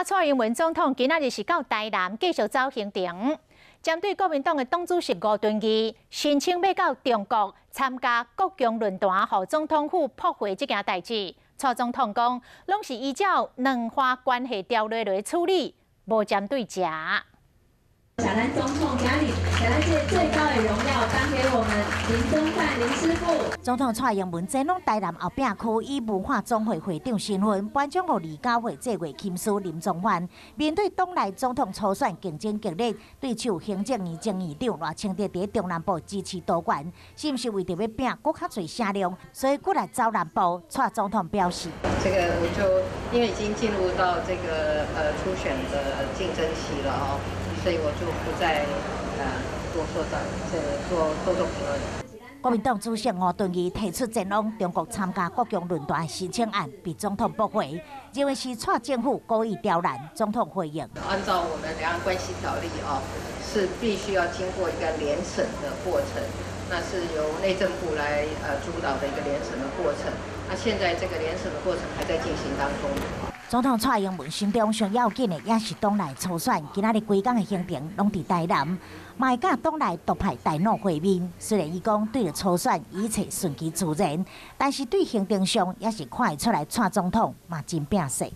蔡英文总统今仔日是到台南继续走行程，针对国民党的党主席吴敦义申请要到中国参加国共论坛，和总统府驳回这件代志，蔡总统讲，拢是依照两华关系条例来处理，无针对食。咱总统今日给咱这最高的荣耀颁给我们林宗范林师傅。总统蔡英文前往台南后壁区，以文化总会会长身份颁奖给立教会这月钦事林宗范。面对党内总统初选竞争激烈，对手行政院前院长赖清德在中南部支持多元，是不是为着要拼更较侪声量，所以过来走南部？蔡总统表示：这个我就因为已经进入到这个初选的竞争期了哦。所以我就不再多说多做评论。国民党主席吴敦义提出前往中国参加国共论坛申请案被总统驳回，认为是蔡政府故意刁难。总统回应：按照我们两岸关系条例是必须要经过一个联审的过程，那是由内政部来主导的一个联审的过程。那现在这个联审的过程还在进行当中。总统蔡英文心中上要紧的，也是党内初选。今仔日规天的行程拢伫台南，嘛会甲党内独派大佬会面。虽然伊讲对着初选一切顺其自然，但是对行程上也是看得出来，蔡总统嘛真拼势。